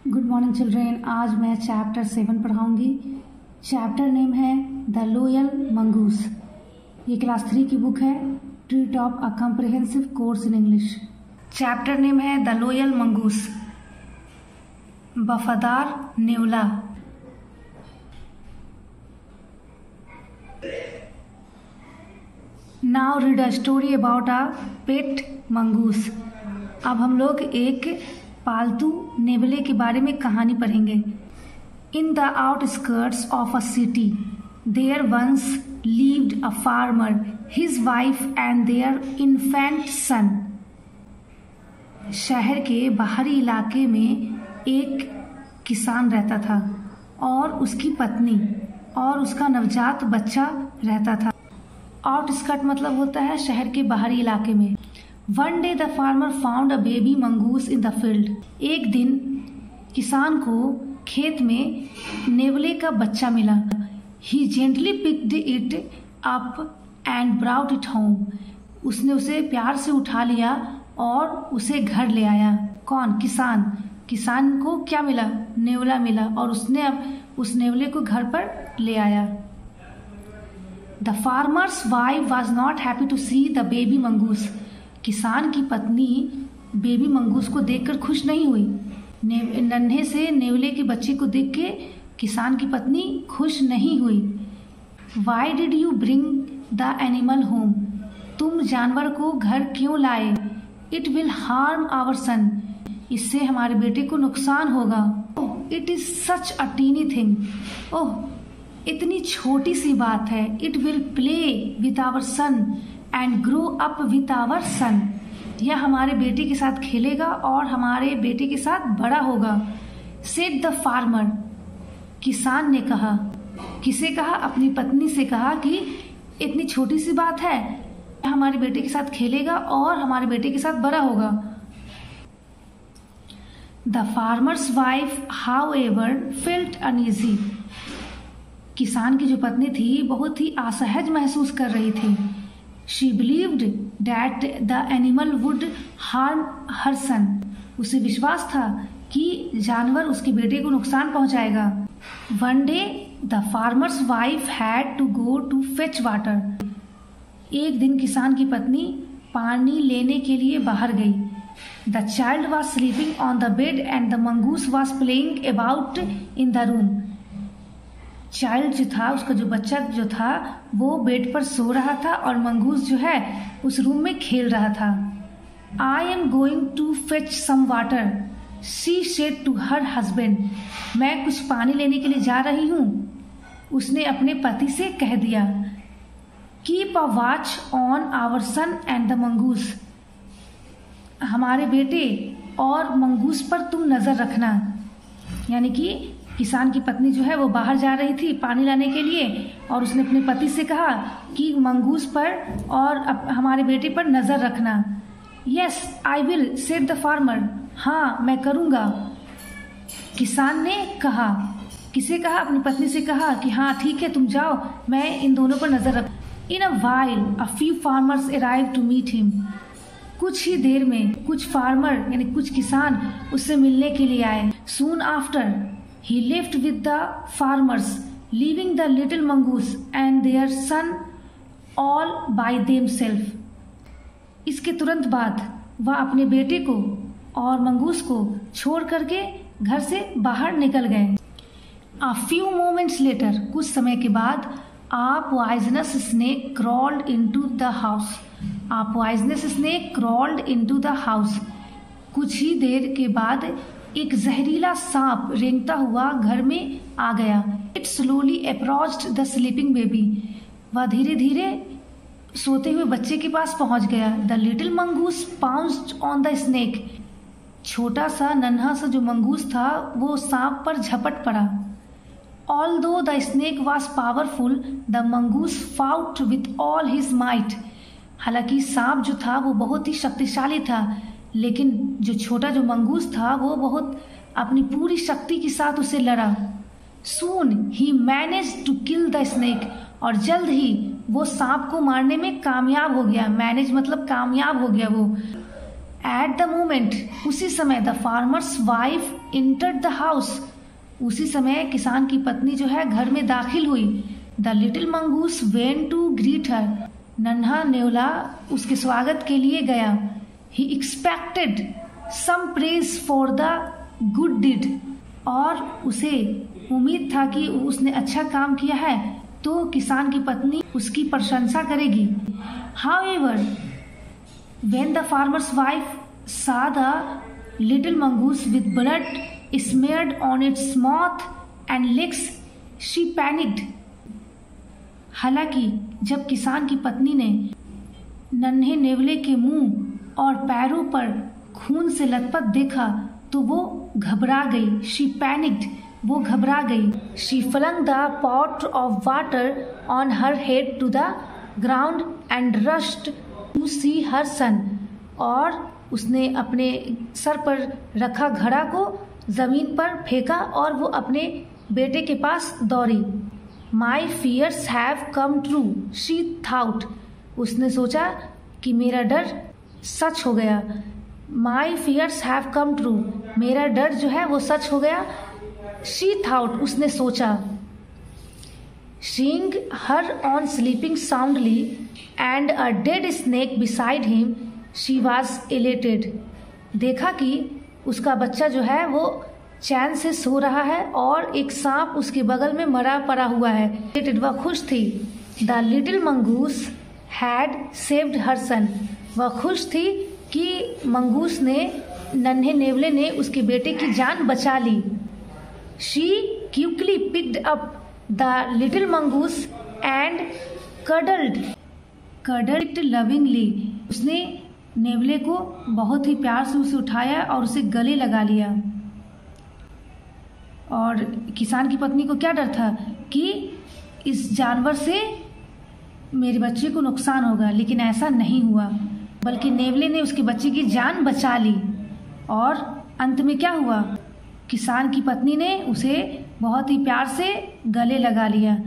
Good morning children. आज मैं chapter 7 पढ़ाऊंगी। चैप्टर नेम है द लॉयल मंगूस। ये क्लास 3 की बुक है, treat of a comprehensive course in English. Chapter name है द लॉयल मंगूस, वफादार नेवला। Now read a story about a pet mongoose. अब हम लोग एक पालतू नेवले के बारे में कहानी पढ़ेंगे। In the outskirts of a city there once lived a farmer, his wife and their infant son. शहर के बाहरी इलाके में एक किसान रहता था और उसकी पत्नी और उसका नवजात बच्चा रहता था। आउटस्कर्ट मतलब होता है शहर के बाहरी इलाके में। One day the farmer found a baby mongoose in the field. एक दिन किसान को खेत में नेवले का बच्चा मिला। He gently picked it up and brought it home. उसने उसे प्यार से उठा लिया और उसे घर ले आया। कौन? किसान। किसान को क्या मिला? नेवला मिला और उसने अब उस नेवले को घर पर ले आया। The farmer's wife was not happy to see the baby mongoose. किसान की पत्नी बेबी मंगूस को देखकर खुश नहीं हुई। नन्हे से नेवले के बच्चे को देख के किसान की पत्नी खुश नहीं हुई। Why did you bring the animal home? तुम जानवर को घर क्यों लाए? It will harm our son. इससे हमारे बेटे को नुकसान होगा। It is such a tiny thing. Oh, इतनी छोटी सी बात है। It will play with our son and grow up with our son. यह हमारे बेटे के साथ खेलेगा और हमारे बेटे के साथ बड़ा होगा। Said the farmer. किसान ने कहा। किसे कहा? अपनी पत्नी से कहा कि इतनी छोटी सी बात है, हमारे बेटे के साथ खेलेगा और हमारे बेटे के साथ बड़ा होगा। The farmer's wife how ever felt uneasy. किसान की जो पत्नी थी बहुत ही असहज महसूस कर रही थी। She believed that the animal would harm her son. उसे विश्वास था कि जानवर उसके बेटे को नुकसान पहुंचाएगा। One day the farmer's wife had to go to fetch water. एक दिन किसान की पत्नी पानी लेने के लिए बाहर गई। The child was sleeping on the bed and the mongoose was playing about in the room. Child जो था, उसका जो बच्चा जो था, वो बेड पर सो रहा था और मंगूस जो है उस रूम में खेल रहा था। I am going to fetch some water, she said to her husband. मैं कुछ पानी लेने के लिए जा रही हूँ, उसने अपने पति से कह दिया। Keep a watch on our son and the mongoose. हमारे बेटे और मंगूस पर तुम नजर रखना। यानी कि किसान की पत्नी जो है वो बाहर जा रही थी पानी लाने के लिए और उसने अपने पति से कहा कि मंगूस पर और हमारे बेटे पर नजर रखना। Yes I will, said the farmer. हाँ, मैं करूँगा, किसान ने कहा। किसे कहा? अपनी पत्नी से कहा कि हाँ ठीक है, तुम जाओ, मैं इन दोनों पर नजर रख। In a while a few farmers arrive to meet him. कुछ ही देर में कुछ फार्मर यानी कुछ किसान उससे मिलने के लिए आए। Soon after he left with the farmers, leaving the little mongoose and their son all by themselves. इसके तुरंत बाद वह अपने बेटे को और मंगूस को छोड़ करके घर से बाहर निकल गए। A few moments later, कुछ समय के बाद, a poisonous snake crawled into the house. A poisonous snake crawled into the house. कुछ ही देर के बाद एक जहरीला सांप रेंगता हुआ घर में आ गया। It slowly approached the sleeping baby. वह धीरे धीरे सोते हुए बच्चे के पास पहुंच गया। The little mongoose pounced on the snake. छोटा सा नन्हा सा जो मंगूस था वो सांप पर झपट पड़ा। Although the snake was powerful the mongoose fought with all his might. हालांकि सांप जो था वो बहुत ही शक्तिशाली था, लेकिन जो छोटा जो मंगूस था वो बहुत अपनी पूरी शक्ति के साथ उसे लड़ा। Soon he manage to kill the snake. और जल्द ही वो सांप को मारने में कामयाब हो गया। मैनेज मतलब कामयाब हो गया वो। एट द मोमेंट, उसी समय the farmer's wife entered the house, उसी समय किसान की पत्नी जो है घर में दाखिल हुई। The little mongoose went to greet her, नन्हा नेवला उसके स्वागत के लिए गया। He expected some praise for the good deed, और उसे उम्मीद था कि उसने अच्छा काम किया है तो किसान की पत्नी उसकी प्रशंसा करेगी। However when the farmer's wife saw the little mongoose with blood smeared on its mouth and legs, she panicked. हालांकि जब किसान की पत्नी ने नन्हे नेवले के मुंह और पैरों पर खून से लथपथ देखा तो वो घबरा गई। She panicked, वो घबरा गई। She flung the pot of water on her head to the ground and rushed to see her son, और उसने अपने सर पर रखा घड़ा को जमीन पर फेंका और वो अपने बेटे के पास दौड़ी। My fears have come true, she thought, उसने सोचा कि मेरा डर सच हो गया। My fears have come true, मेरा डर जो है वो सच हो गया। She thought, उसने सोचा। Seeing her on sleeping soundly and a dead snake beside him, she was elated. देखा कि उसका बच्चा जो है वो चैन से सो रहा है और एक सांप उसके बगल में मरा पड़ा हुआ है। वह खुश थी। The little mongoose had saved her son. वह खुश थी कि मंगूस ने, नन्हे नेवले ने उसके बेटे की जान बचा ली। She quickly picked up the little mongoose and cuddled lovingly. उसने नेवले को बहुत ही प्यार से उसे उठाया और उसे गले लगा लिया। और किसान की पत्नी को क्या डर था कि इस जानवर से मेरे बच्चे को नुकसान होगा, लेकिन ऐसा नहीं हुआ, बल्कि नेवले ने उसके बच्चे की जान बचा ली। और अंत में क्या हुआ, किसान की पत्नी ने उसे बहुत ही प्यार से गले लगा लिया।